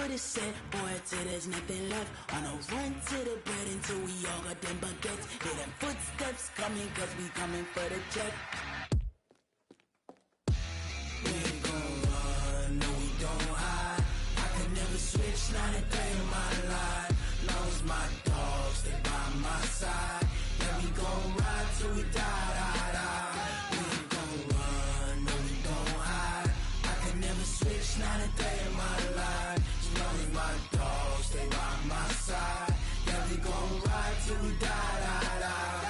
for the set, boy, till there's nothing left. On a run to the bread until we all got them baguettes. Hear them footsteps coming, cause we coming for the check. We ain't gon' run, no we don't hide. I could never switch, not a day in my life. Long as my dogs stay by my side. Yeah, we gon' ride till we die, die, die. We ain't gon' run, no we don't hide. I could never switch, not a day in my life. As long as my dogs stay by my side. Yeah, we gon' ride till we die, die, die.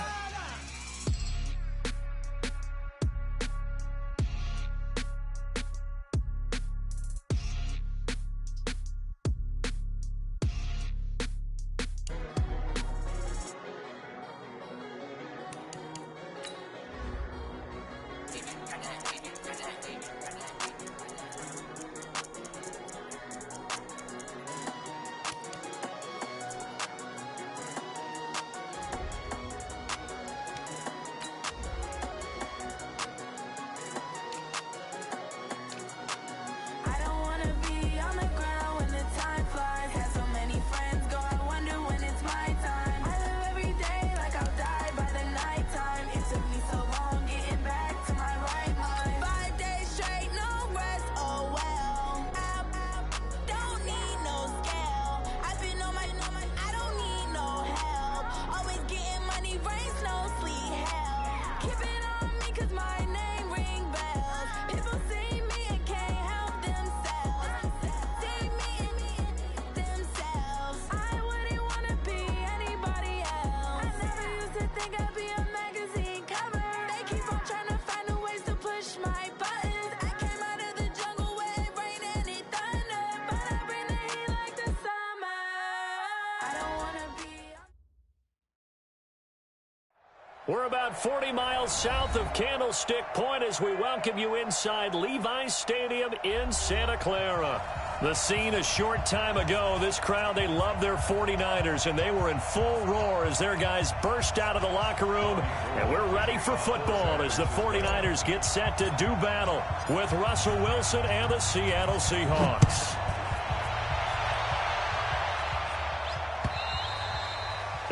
We're about 40 miles south of Candlestick Point as we welcome you inside Levi's Stadium in Santa Clara. The scene a short time ago, this crowd, they love their 49ers, and they were in full roar as their guys burst out of the locker room. And we're ready for football as the 49ers get set to do battle with Russell Wilson and the Seattle Seahawks.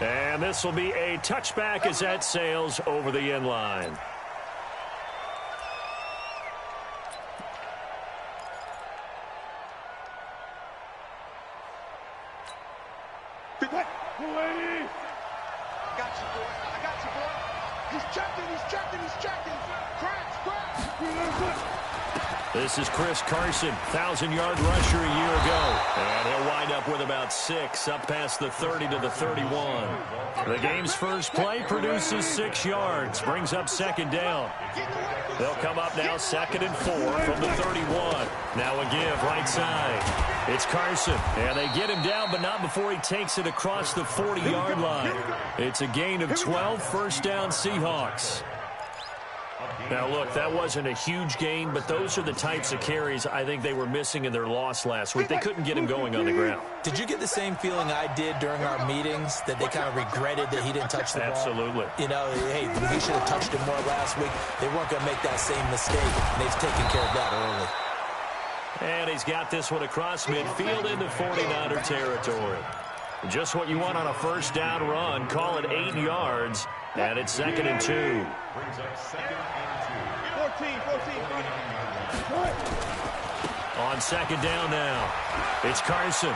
And this will be a touchback as that sails over the end line. This is Chris Carson, 1,000-yard rusher a year ago. And he'll wind up with about 6 up past the 30 to the 31. The game's first play produces 6 yards, brings up second down. They'll come up now 2nd and 4 from the 31. Now a give right side. It's Carson, and they get him down, but not before he takes it across the 40-yard line. It's a gain of 12, first down Seahawks. Now, look, that wasn't a huge gain, but those are the types of carries I think they were missing in their loss last week. They couldn't get him going on the ground. Did you get the same feeling I did during our meetings, that they kind of regretted that he didn't touch the ball? Absolutely. You know, hey, he should have touched it more last week. They weren't going to make that same mistake, and they've taken care of that early. And he's got this one across midfield into 49er territory. Just what you want on a first down run. Call it 8 yards, and it's 2nd and 2. 14. On 2nd down now, it's Carson.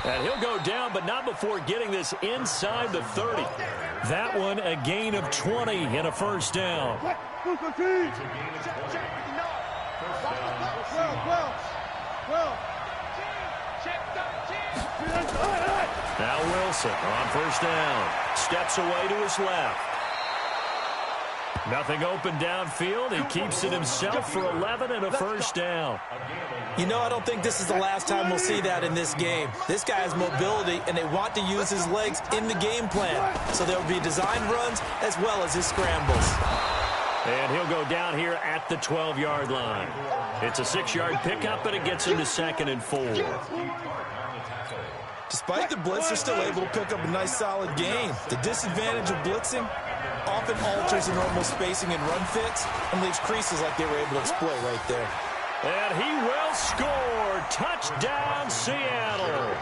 And he'll go down, but not before getting this inside the 30. That one a gain of 20 and a first down. Now Wilson on first down. Steps away to his left. Nothing open downfield. He keeps it himself for 11 and a first down. You know, I don't think this is the last time we'll see that in this game. This guy has mobility, and they want to use his legs in the game plan. So there will be design runs as well as his scrambles. And he'll go down here at the 12-yard line. It's a 6-yard pickup, and it gets him to 2nd and 4. Despite the blitz, they're still able to pick up a nice, solid gain. The disadvantage of blitzing often alters the normal spacing and run fits and leaves creases like they were able to exploit right there. And he will score. Touchdown, Seattle.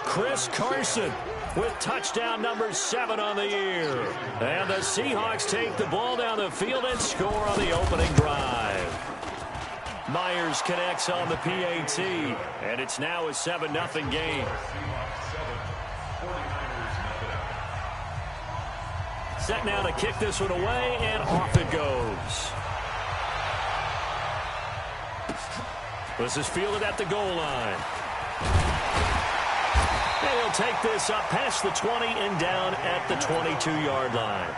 Chris Carson with touchdown number 7 on the year. And the Seahawks take the ball down the field and score on the opening drive. Myers connects on the PAT, and it's now a 7-0 game. Set now to kick this one away, and off it goes. This is fielded at the goal line. And he'll take this up past the 20 and down at the 22-yard line.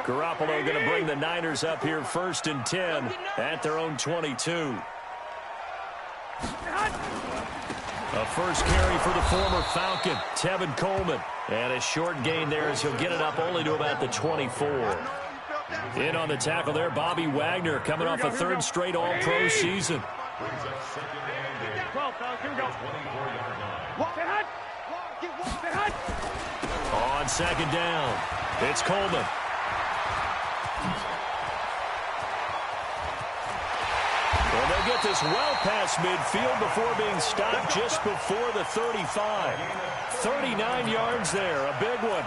Garoppolo going to bring the Niners up here 1st and 10 at their own 22. A first carry for the former Falcon, Tevin Coleman. And a short gain there as he'll get it up only to about the 24. In on the tackle there, Bobby Wagner coming off a 3rd straight All-Pro season. On 2nd down, it's Coleman. Well, they'll get this well past midfield before being stopped just before the 35. 39 yards there, a big one.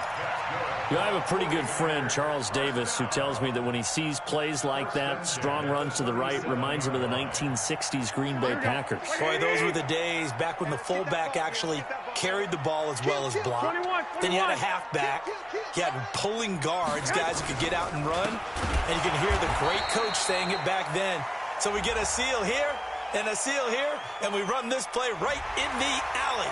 You know, I have a pretty good friend, Charles Davis, who tells me that when he sees plays like that, strong runs to the right, reminds him of the 1960s Green Bay Packers. Boy, those were the days back when the fullback actually carried the ball as well as blocked. Then you had a halfback. You had pulling guards, guys who could get out and run. And you can hear the great coach saying it back then. So we get a seal here and a seal here, and we run this play right in the alley.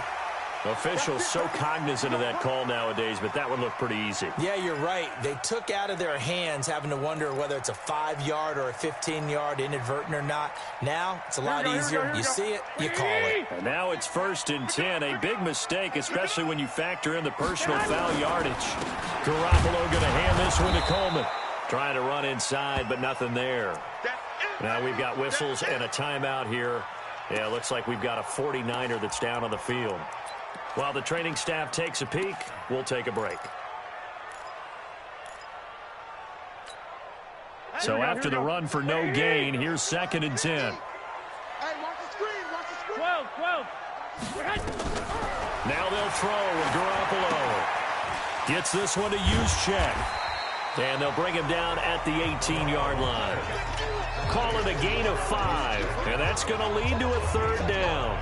Officials so cognizant of that call nowadays, but that would look pretty easy. Yeah, you're right. They took out of their hands having to wonder whether it's a 5-yard or a 15-yard inadvertent or not. Now it's a lot easier. You see it, you call it. And now it's 1st and 10. A big mistake, especially when you factor in the personal foul yardage. Garoppolo going to hand this one to Coleman. Trying to run inside, but nothing there. Now we've got whistles and a timeout here. Yeah, it looks like we've got a 49er that's down on the field. While the training staff takes a peek, we'll take a break. So after the run for no gain, here's 2nd and 10. Hey, watch the screen, watch the screen. 12. Now they'll throw with Garoppolo. Gets this one to Juszczyk. And they'll bring him down at the 18-yard line. Call it a gain of 5. And that's going to lead to a 3rd down.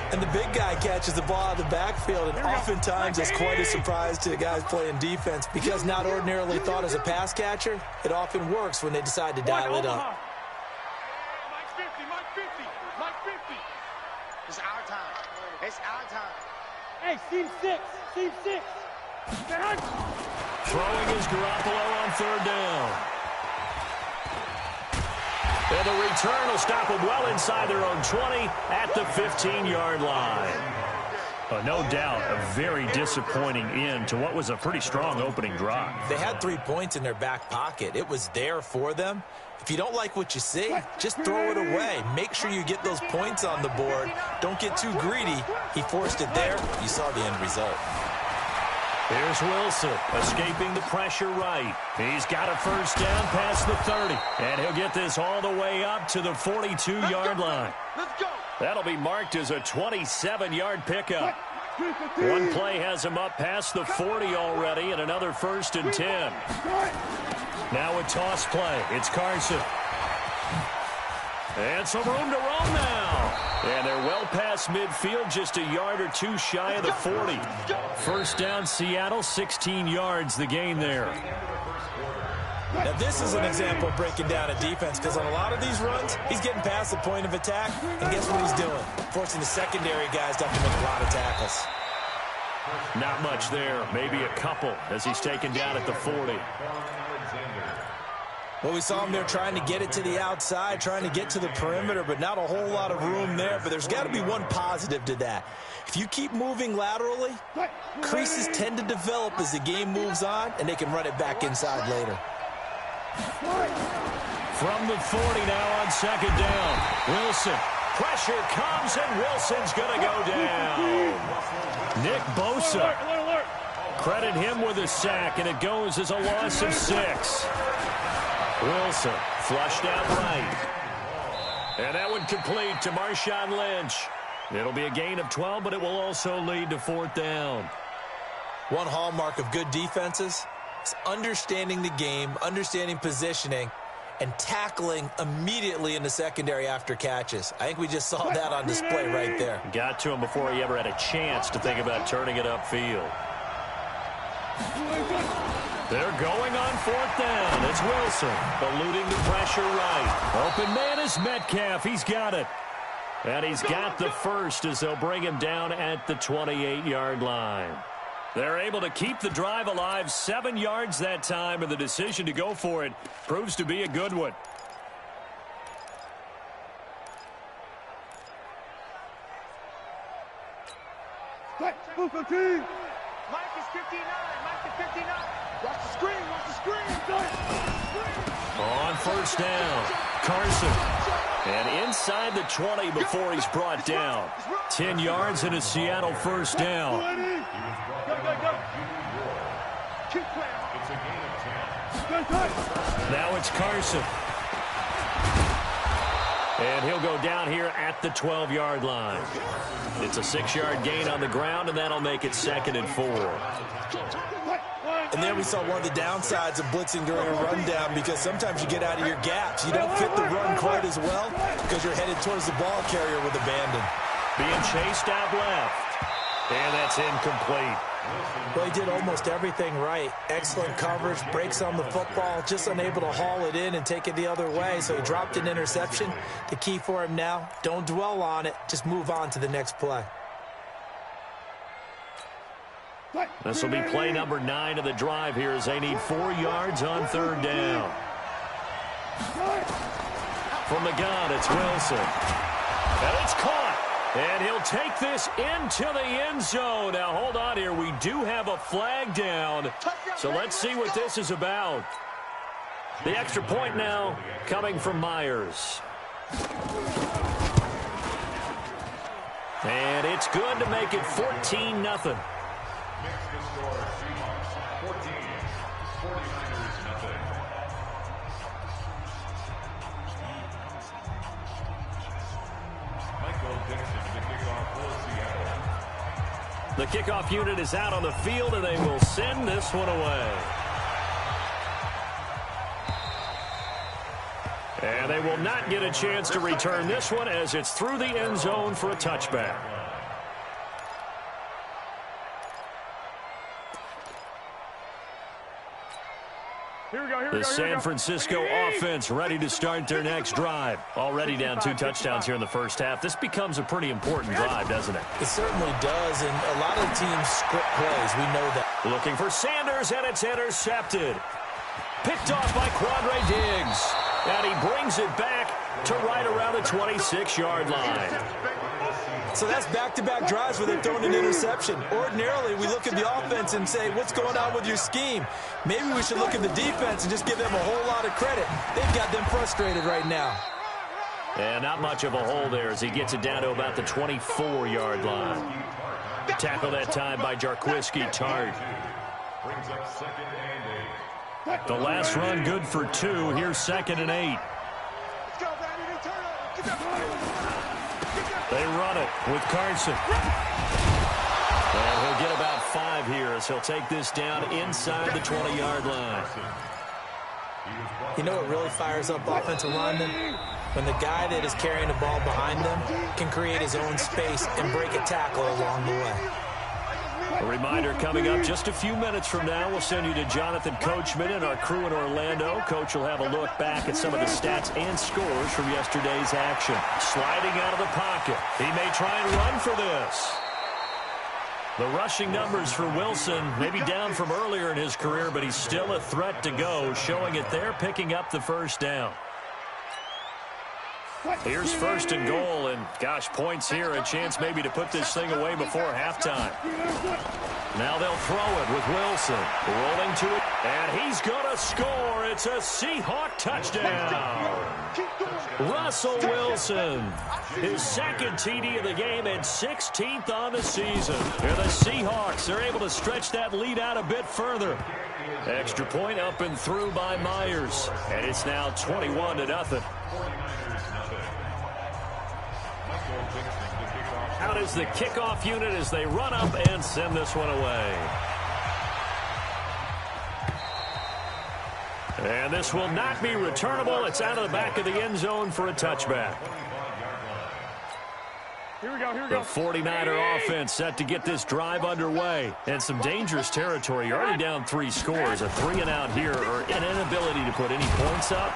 And the big guy catches the ball out of the backfield, and oftentimes it's quite a surprise to the guys playing defense because not ordinarily thought as a pass catcher, it often works when they decide to dial it up. Mike 50. It's our time. Hey, team 6. Throwing is Garoppolo on 3rd down. And the return will stop them well inside their own 20 at the 15-yard line. No doubt a very disappointing end to what was a pretty strong opening drive. They had 3 points in their back pocket. It was there for them. If you don't like what you see, just throw it away. Make sure you get those points on the board. Don't get too greedy. He forced it there. You saw the end result. Here's Wilson, escaping the pressure right. He's got a 1st down past the 30. And he'll get this all the way up to the 42-yard line. Let's go. That'll be marked as a 27-yard pickup. One play has him up past the 40 already, and another 1st and 10. Now a toss play. It's Carson. And some room to roam now. And they're well past midfield, just a yard or 2 shy of the 40. 1st down, Seattle, 16 yards, the gain there. Now, this is an example of breaking down a defense because on a lot of these runs, he's getting past the point of attack, and guess what he's doing? Forcing the secondary guys to have to make a lot of tackles. Not much there, maybe a couple as he's taken down at the 40. Well, we saw him there trying to get it to the outside, trying to get to the perimeter, but not a whole lot of room there. But there's got to be one positive to that. If you keep moving laterally, creases tend to develop as the game moves on, and they can run it back inside later. From the 40 now on 2nd down. Wilson. Pressure comes, and Wilson's going to go down. Nick Bosa. Credit him with a sack, and it goes as a loss of 6. Wilson flushed out right. And that one complete to Marshawn Lynch. It'll be a gain of 12, but it will also lead to 4th down. One hallmark of good defenses is understanding the game, understanding positioning, and tackling immediately in the secondary after catches. I think we just saw that on display right there. Got to him before he ever had a chance to think about turning it upfield. They're going on 4th down. It's Wilson eluding the pressure right. Open man is Metcalf. He's got it. And he's got the first as they'll bring him down at the 28-yard line. They're able to keep the drive alive, 7 yards that time, and the decision to go for it proves to be a good one. Move the team. Mike is 59. Mike is 59. Watch the screen. Watch the screen. On 1st down, Carson. And inside the 20 before he's brought down. 10 yards and a Seattle 1st down. Now it's Carson. And he'll go down here at the 12-yard line. It's a 6-yard gain on the ground, and that'll make it 2nd and 4. And there we saw one of the downsides of blitzing during a rundown, because sometimes you get out of your gaps. You don't fit the run quite as well because you're headed towards the ball carrier with abandon. Being chased out left. And that's incomplete. Well, he did almost everything right. Excellent coverage, breaks on the football, just unable to haul it in and take it the other way. So he dropped an interception. The key for him now, don't dwell on it. Just move on to the next play. This will be play number 9 of the drive here as they need 4 yards on 3rd down. From the gun, it's Wilson. And it's caught. And he'll take this into the end zone. Now, hold on here. We do have a flag down. So let's see what this is about. The extra point now coming from Myers. And it's good to make it 14-0. The kickoff unit is out on the field, and they will send this one away. And they will not get a chance to return this one as it's through the end zone for a touchback. The San Francisco offense ready to start their next drive. Already down 2 touchdowns here in the first half. This becomes a pretty important drive, doesn't it? It certainly does, and a lot of teams script plays. We know that. Looking for Sanders, and it's intercepted. Picked off by Quandre Diggs. And he brings it back to right around the 26-yard line. So that's back-to-back drives where they've thrown an interception. Ordinarily, we look at the offense and say, what's going on with your scheme? Maybe we should look at the defense and just give them a whole lot of credit. They've got them frustrated right now. And not much of a hole there as he gets it down to about the 24-yard line. Tackle that time by Jarquiski Tart. The last run good for 2. Here's 2nd and 8. They run it with Carson. And he'll get about 5 here as he'll take this down inside the 20-yard line. You know what really fires up offensive linemen? When the guy that is carrying the ball behind them can create his own space and break a tackle along the way. A reminder coming up just a few minutes from now. We'll send you to Jonathan Coachman and our crew in Orlando. Coach will have a look back at some of the stats and scores from yesterday's action. Sliding out of the pocket. He may try and run for this. The rushing numbers for Wilson maybe down from earlier in his career, but he's still a threat to go, showing it there, picking up the 1st down. Here's 1st and goal, and gosh, points here, a chance maybe to put this thing away before halftime. Now they'll throw it with Wilson. Rolling to it. And he's going to score. It's a Seahawk touchdown. Russell Wilson, his second TD of the game and 16th on the season. And the Seahawks are able to stretch that lead out a bit further. Extra point up and through by Myers. And it's now 21-0. Out is the kickoff unit as they run up and send this one away. And this will not be returnable. It's out of the back of the end zone for a touchback. Here we go, here we The go. 49er offense set to get this drive underway. And some dangerous territory. You're already down 3 scores. A 3-and-out here or an inability to put any points up.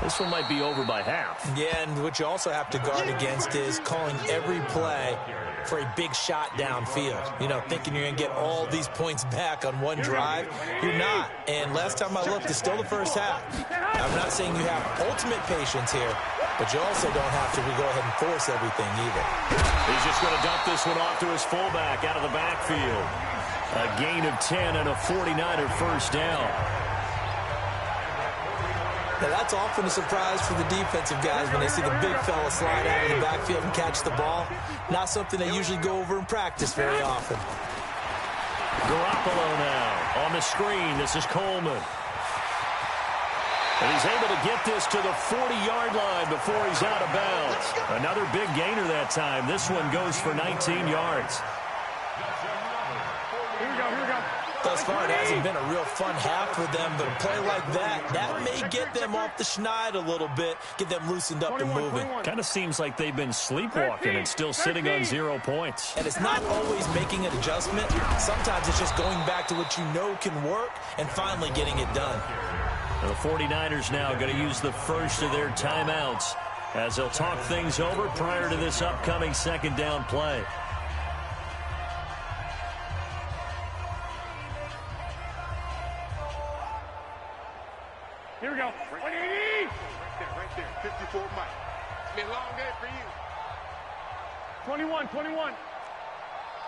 This one might be over by half. Yeah, and what you also have to guard against is calling every play for a big shot downfield. You know, thinking you're going to get all these points back on one drive. You're not. And last time I looked, it's still the first half. I'm not saying you have ultimate patience here, but you also don't have to go ahead and force everything either. He's just going to dump this one off to his fullback out of the backfield. A gain of 10 and a 49er first down. Now, that's often a surprise for the defensive guys when they see the big fella slide out of the backfield and catch the ball. Not something they usually go over in practice very often. Garoppolo now on the screen. This is Coleman. And he's able to get this to the 40-yard line before he's out of bounds. Another big gainer that time. This one goes for 19 yards. Here we go, here we go. Thus far, it hasn't been a real fun half for them, but a play like that may get them off the schneid a little bit, get them loosened up and moving. Kind of seems like they've been sleepwalking and still sitting on 0 points. And it's not always making an adjustment. Sometimes it's just going back to what you know can work and finally getting it done. And the 49ers now going to use the first of their timeouts as they'll talk things over prior to this upcoming second down play. Here we go. 180. Right there. 54 Mike. It's been a long day for you. 21, 21.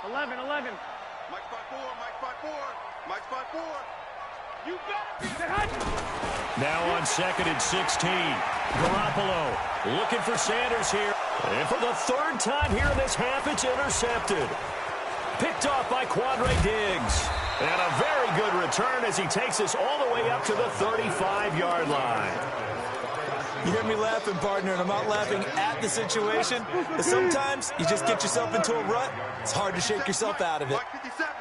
11, 11. Mike spot 4, Mike spot 4. Mike spot 4. You better be Now on 2nd and 16. Garoppolo looking for Sanders here. And for the 3rd time here in this half, it's intercepted. Picked off by Quandre Diggs. And a very good return as he takes us all the way up to the 35-yard line. You hear me laughing, partner, and I'm not laughing at the situation. But sometimes you just get yourself into a rut. It's hard to shake yourself out of it. Mike 57.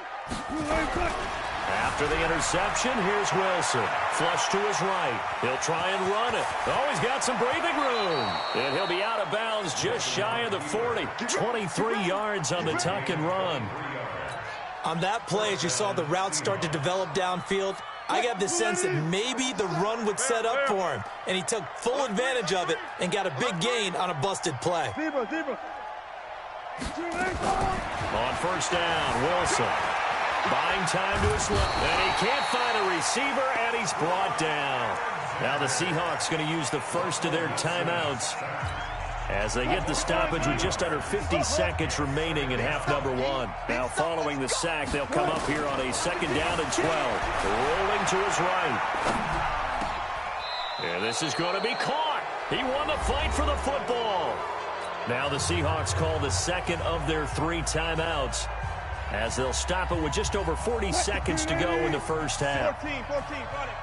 After the interception, here's Wilson. Flush to his right. He'll try and run it. Oh, he's got some breathing room. And he'll be out of bounds just shy of the 40. 23 yards on the tuck and run. On that play, as you saw the route start to develop downfield, I got the sense that maybe the run would set up for him. And he took full advantage of it and got a big gain on a busted play. On first down, Wilson. Buying time to his left. And he can't find a receiver, and he's brought down. Now the Seahawks going to use the first of their timeouts as they get the stoppage with just under 50 seconds remaining in half number 1. Now following the sack, they'll come up here on a 2nd down and 12. Rolling to his right. And this is going to be caught. He won the fight for the football. Now the Seahawks call the 2nd of their 3 timeouts as they'll stop it with just over 40 seconds to go in the first half. 14, got it.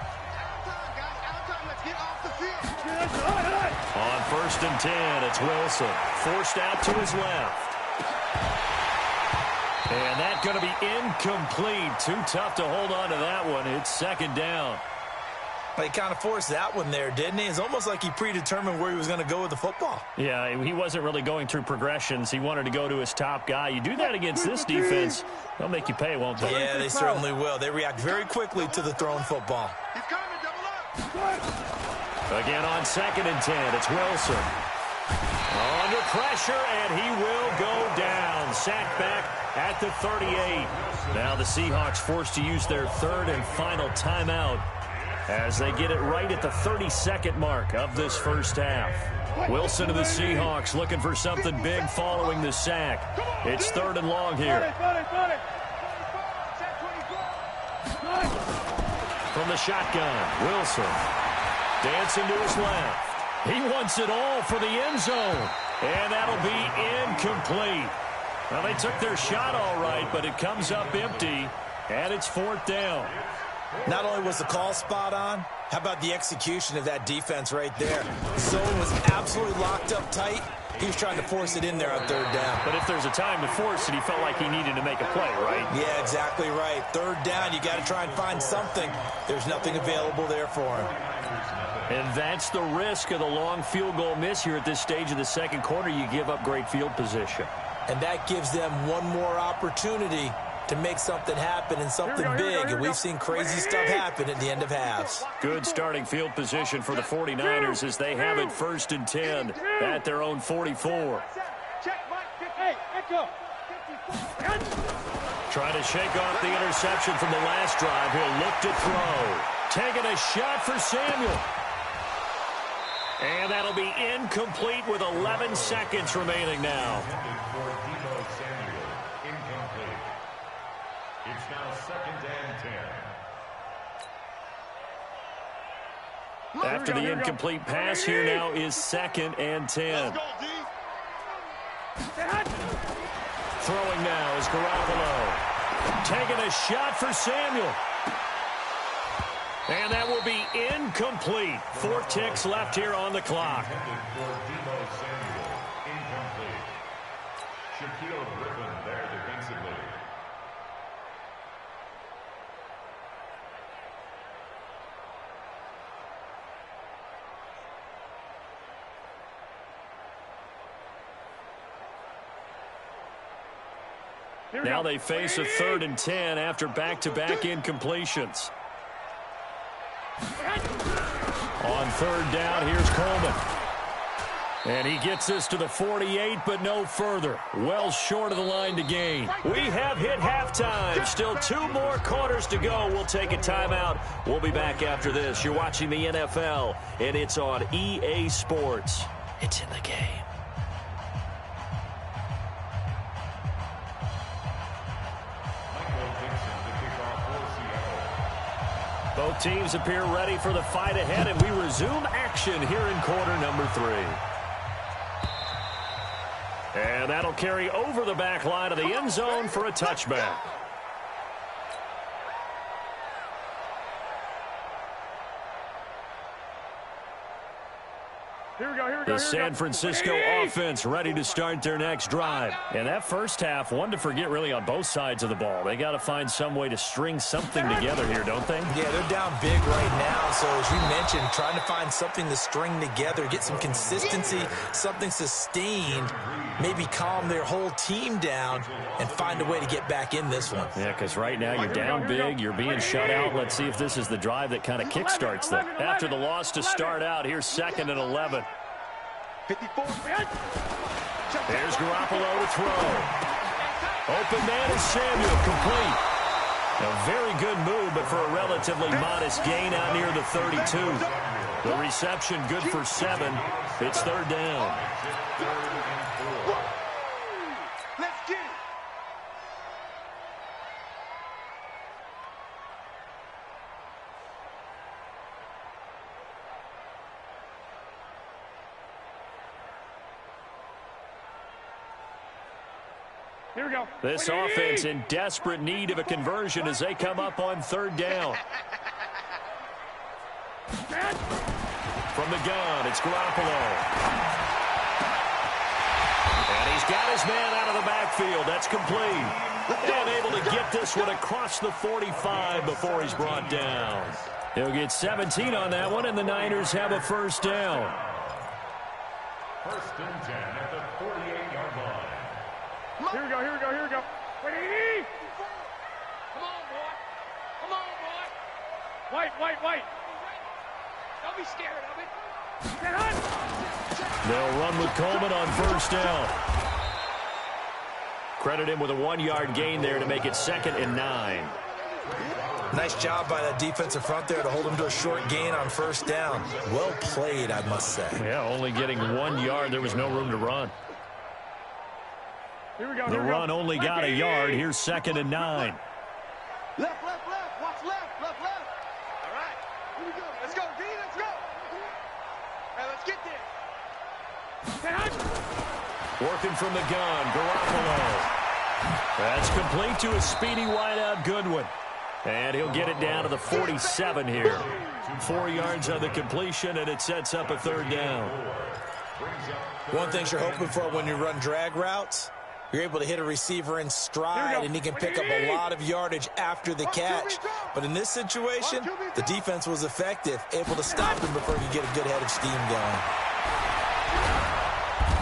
Let's get off the field. On 1st and 10, it's Wilson. Forced out to his left. And that's going to be incomplete. Too tough to hold on to that one. It's 2nd down. He kind of forced that one there, didn't he? It's almost like he predetermined where he was going to go with the football. Yeah, he wasn't really going through progressions. He wanted to go to his top guy. You do that against this defense, they'll make you pay, won't they? Yeah, they certainly will. They react very quickly to the thrown football. He's coming, double up. Again on 2nd and 10, it's Wilson. Under pressure, and he will go down. Sacked back at the 38. Now the Seahawks forced to use their 3rd and final timeout as they get it right at the 32nd mark of this first half. Wilson to the Seahawks looking for something big following the sack. It's 3rd and long here. from the shotgun. Wilson dancing to his left. He wants it all for the end zone. And that'll be incomplete. Well, they took their shot all right, but it comes up empty, and it's 4th down. Not only was the call spot on, how about the execution of that defense right there? Zone was absolutely locked up tight. He was trying to force it in there on 3rd down. But if there's a time to force it, he felt like he needed to make a play, right? Yeah, exactly right. 3rd down, you got to try and find something. There's nothing available there for him. And that's the risk of the long field goal miss here at this stage of the second quarter. You give up great field position. And that gives them one more opportunity to make something happen and something big. And we've seen crazy stuff happen at the end of halves. Good starting field position for the 49ers as they have it 1st and 10 at their own 44. Trying to shake off the interception from the last drive. He'll look to throw. Taking a shot for Samuel. And that'll be incomplete with 11 seconds remaining now. It's now 2nd and 10. After the incomplete pass, here now is 2nd and 10. Throwing now is Garoppolo. Taking a shot for Samuel. And that will be incomplete. 4 ticks left here on the clock. Shaquille Griffin there defensively. Now they face a 3rd and 10 after back-to-back incompletions. On 3rd down, here's Coleman. And he gets this to the 48, but no further. Well short of the line to gain. We have hit halftime. Still 2 more quarters to go. We'll take a timeout. We'll be back after this. You're watching the NFL, and it's on EA Sports. It's in the game. Both teams appear ready for the fight ahead, and we resume action here in quarter number 3. And that'll carry over the back line of the end zone for a touchback. The San Francisco offense ready to start their next drive. And that first half, one to forget really on both sides of the ball. They got to find some way to string something together here, don't they? Yeah, they're down big right now. So as you mentioned, trying to find something to string together, get some consistency, something sustained, maybe calm their whole team down and find a way to get back in this one. Yeah, because right now you're down big, you're being shut out. Let's see if this is the drive that kind of kickstarts them. After the loss to start out, here's 2nd and 11. 54. There's Garoppolo to throw. Open man is Samuel, complete. A very good move, but for a relatively modest gain out near the 32. The reception good for 7. It's 3rd down. Let's get it. Here we go. This offense in desperate need of a conversion as they come up on 3rd down. From the gun, it's Garoppolo. And he's got his man out of the backfield. That's complete. And able to get this one across the 45 before he's brought down. He'll get 17 on that one, and the Niners have a 1st down. 1st and 10 at the 48-yard line. Here we go, here we go, here we go. Wait, Come on, boy. Come on, boy. White. Don't be scared of it. Get on. They'll run with Coleman on 1st down. Credit him with a 1-yard gain there to make it 2nd and 9. Nice job by that defensive front there to hold him to a short gain on 1st down. Well played, I must say. Yeah, only getting 1 yard. There was no room to run. Here we go. The run only got a yard. Here's 2nd and 9. Left. Watch left. All Let's go, D, let's go. Hey, let's get there. Working from the gun, Garoppolo. That's complete to a speedy wideout Goodwin. And he'll get it down to the 47 here. 4 yards on the completion, and it sets up a third down. One thing you're hoping for when you run drag routes, you're able to hit a receiver in stride, and he can pick up a lot of yardage after the catch. But in this situation, the defense was effective, able to stop him before he could get a good head of steam going.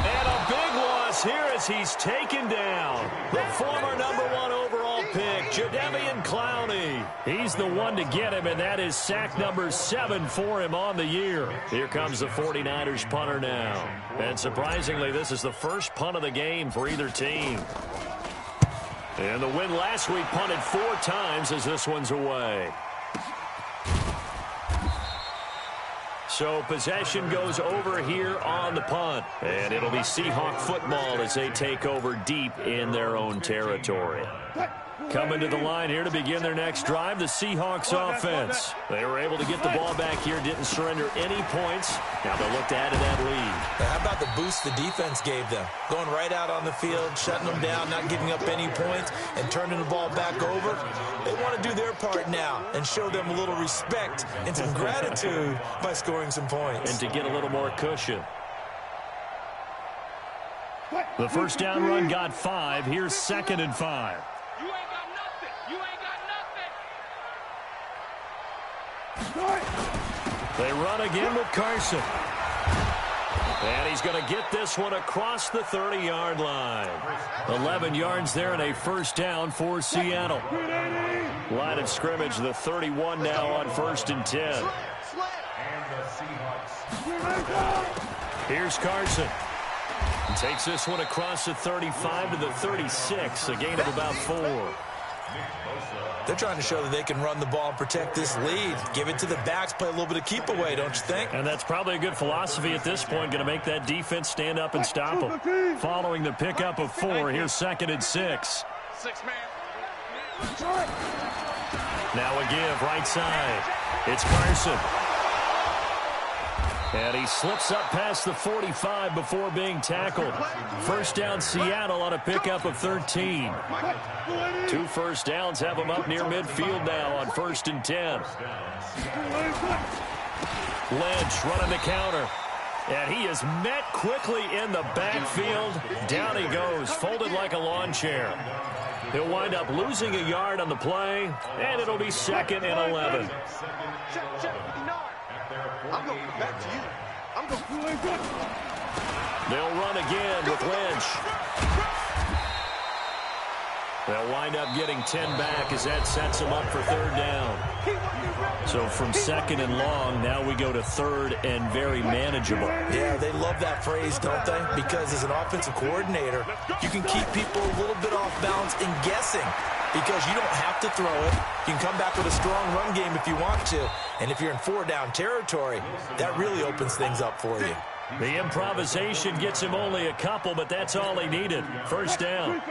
And a big loss here as he's taken down. The former #1 overall pick, Jadeveon Clowney. He's the one to get him, and that is sack number 7 for him on the year. Here comes the 49ers punter now. And surprisingly, this is the first punt of the game for either team. And the win last week punted 4 times as this one's away. So possession goes over here on the punt. And it'll be Seahawk football as they take over deep in their own territory. Coming to the line here to begin their next drive, the Seahawks offense. They were able to get the ball back here, didn't surrender any points. Now they'll look to add to that lead. How about the boost the defense gave them? Going right out on the field, shutting them down, not giving up any points, and turning the ball back over. They want to do their part now and show them a little respect and some gratitude by scoring some points. And to get a little more cushion. The first down run got 5. Here's 2nd and 5. You ain't got nothing. You ain't got nothing. They run again with Carson. And he's going to get this one across the 30-yard line. 11 yards there and a first down for Seattle. Line of scrimmage, the 31 now on 1st and 10. Here's Carson. Takes this one across the 35 to the 36, a gain of about 4. They're trying to show that they can run the ball and protect this lead. Give it to the backs, play a little bit of keep away, don't you think? And that's probably a good philosophy at this point, going to make that defense stand up and stop them. Following the pickup of 4, here's 2nd and 6. 6 man. Now a give right side. It's Carson. And he slips up past the 45 before being tackled. First down Seattle on a pickup of 13. 2 first downs have him up near midfield now on 1st and 10. Lynch running the counter. And he is met quickly in the backfield. Down he goes, folded like a lawn chair. He'll wind up losing a yard on the play, and it'll be 2nd and 11. I'm going to come back to you. I'm going to... They'll run again with Lynch. They'll wind up getting 10 back as that sets them up for 3rd down. So from 2nd and long, now we go to 3rd and very manageable. Yeah, they love that phrase, don't they? Because as an offensive coordinator, you can keep people a little bit off balance and guessing. Because you don't have to throw it. You can come back with a strong run game if you want to. And if you're in 4-down territory, that really opens things up for you. The improvisation gets him only a couple, but that's all he needed. First down.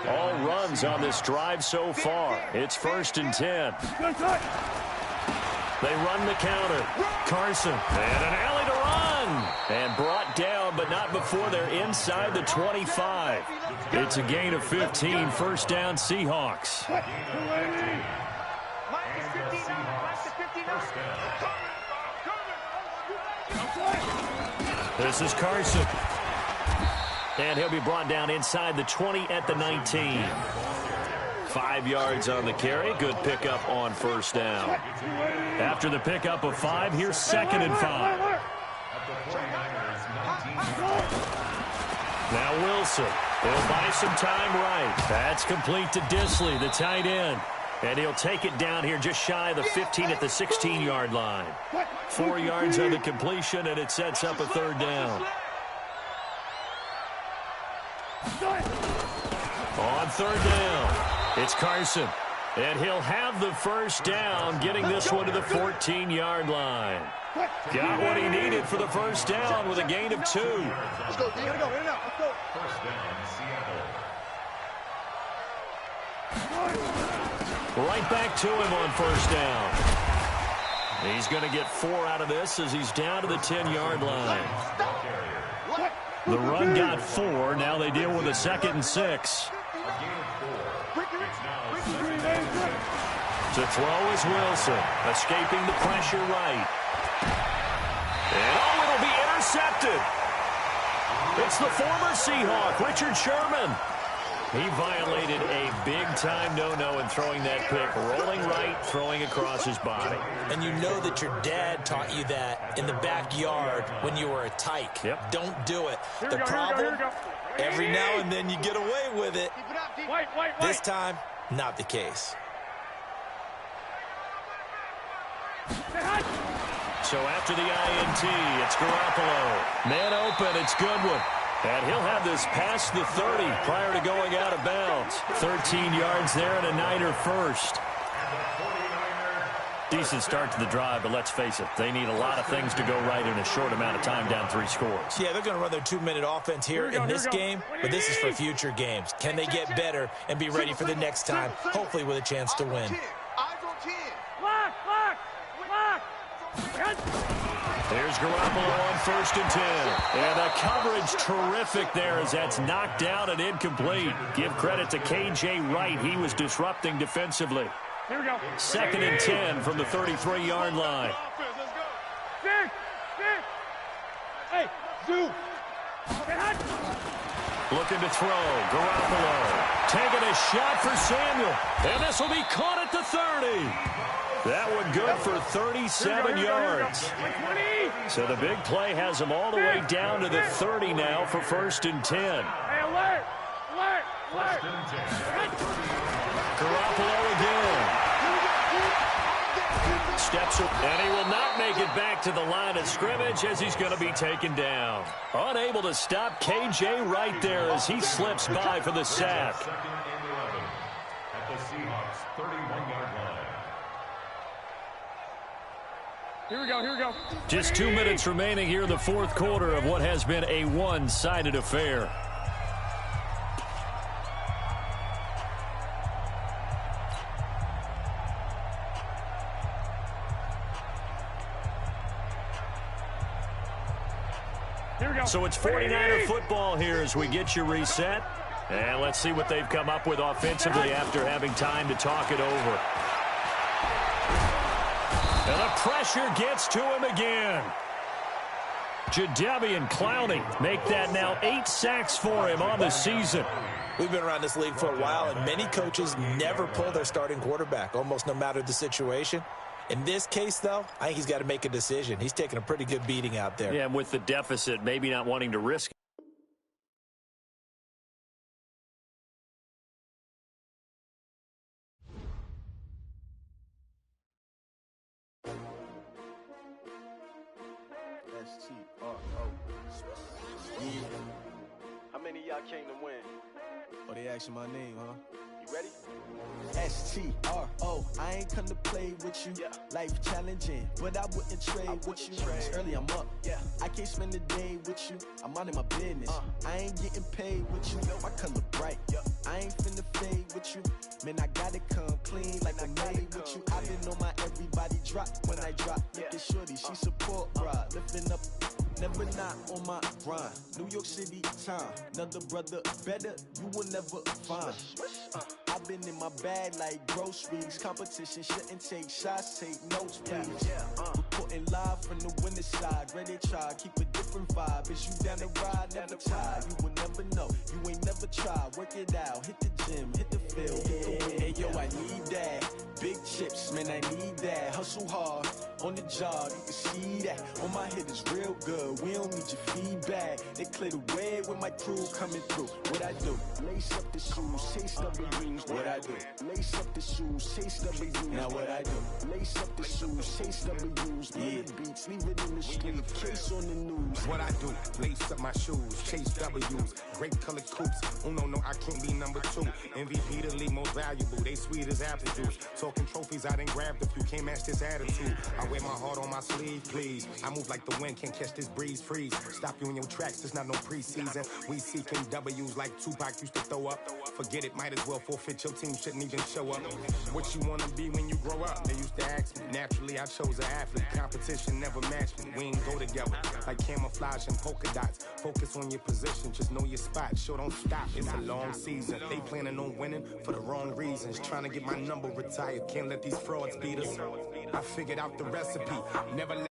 All runs on this drive so far. It's 1st and 10. They run the counter. Carson. And an alley to run. And brought down, but not before they're inside the 25. It's a gain of 15. First down, Seahawks. This is Carson. And he'll be brought down inside the 20 at the 19. 5 yards on the carry. Good pickup on first down. After the pickup of 5, here's 2nd and 5. Now Wilson. He'll buy some time right. That's complete to Disley, the tight end. And he'll take it down here just shy of the 15 at the 16-yard line. 4 yards on the completion, and it sets up a 3rd down. On 3rd down, it's Carson. And he'll have the first down, getting this one to the 14-yard line. Got what he needed for the first down with a gain of 2. Let's go, D. Gotta go. In and out. Let's go. First down, Seattle. Right back to him on first down. He's going to get 4 out of this as he's down to the 10-yard line. The run got 4. Now they deal with a 2nd and 6. To throw is Wilson, escaping the pressure right. And it'll be intercepted. It's the former Seahawk, Richard Sherman. He violated a big-time no-no in throwing that pick, rolling right, throwing across his body. And you know that your dad taught you that in the backyard when you were a tyke. Yep. Don't do it. The problem, every now and then you get away with it. This time, not the case. So after the INT, it's Garoppolo. Man open, it's Goodwin. And he'll have this past the 30 prior to going out of bounds. 13 yards there and a Niner first. Decent start to the drive, but let's face it, they need a lot of things to go right in a short amount of time, down 3 scores. Yeah, they're going to run their 2-minute offense here in this game, but this is for future games. Can they get better and be ready for the next time, hopefully with a chance to win? There's Garoppolo on 1st and 10. And the coverage terrific there as that's knocked down and incomplete. Give credit to K.J. Wright. He was disrupting defensively. Here we go. 2nd and 10 from the 33-yard line. Hey, Zoo. Looking to throw. Garoppolo taking a shot for Samuel. And this will be caught at the 30. That one good for 37 yards. So the big play has him all the way down to the 30 now for 1st and 10. Hey, alert! Garoppolo again. Steps up, and he will not make it back to the line of scrimmage as he's going to be taken down. Unable to stop K.J. Wright there as he slips by for the sack. At the Seahawks 31-yard line. Here we go. Just 2 minutes remaining here in the 4th quarter of what has been a one-sided affair. Here we go. So it's 49er football here as we get you reset. And let's see what they've come up with offensively after having time to talk it over. And the pressure gets to him again. Jadeveon Clowney make that now 8 sacks for him on the season. We've been around this league for a while, and many coaches never pull their starting quarterback, almost no matter the situation. In this case, though, I think he's got to make a decision. He's taking a pretty good beating out there. Yeah, and with the deficit, maybe not wanting to risk it. How many of y'all came to win? Oh, they asking my name, huh? You ready? S-T-R-O, I ain't come to play with you. Yeah. Life challenging, but I wouldn't trade with you. It's early, I'm up. Yeah. I can't spend the day with you. I'm minding my business. I ain't getting paid with you. My color bright. I ain't finna fade with you. Man, I gotta come clean like I made with you. I've been on my everybody drop when I drop. Look at shorty, she support, bruh. Lifting up, never not on my grind. New York City time, another brother better, you will never find. I've been in my bag like groceries. Competition shouldn't take shots, take notes, please. Reporting live from the winter side. Ready to try, keep a different vibe. Is you down the ride, never tired. You will never know, you ain't never tried. Work it out, hit the gym, hit the field. Hey yo, I need that. Big chips, man, I need that. Hustle hard, on the job, you can see that. On my head is real good, we don't need your feedback. They clear the way with my crew coming through. What I do? Lace up the shoes, chase W's. What I do? Lace up the shoes, chase W's. Now what I do? Lace up the shoes, chase W's. Yeah, beats, leave it in the street. in the case on the news. What I do, lace up my shoes, chase W's, grape colored coops. Oh no, I can't be number 2. MVP the league most valuable, they sweet as apple juice. Talking trophies, I done grabbed a few, can't match this attitude. I wear my heart on my sleeve, please. I move like the wind, can't catch this breeze, freeze. Stop you in your tracks, it's not no preseason. We seeking W's like Tupac used to throw up. Forget it, might as well forfeit, your team shouldn't even show up. What you wanna be when you grow up? They used to ask me. Naturally, I chose an athlete. Competition never matched me. We ain't go together like camouflage and polka dots. Focus on your position, just know your spot. Sure, don't stop. It's a long season. They planning on winning for the wrong reasons. Trying to get my number retired. Can't let these frauds beat us. I figured out the recipe. Never let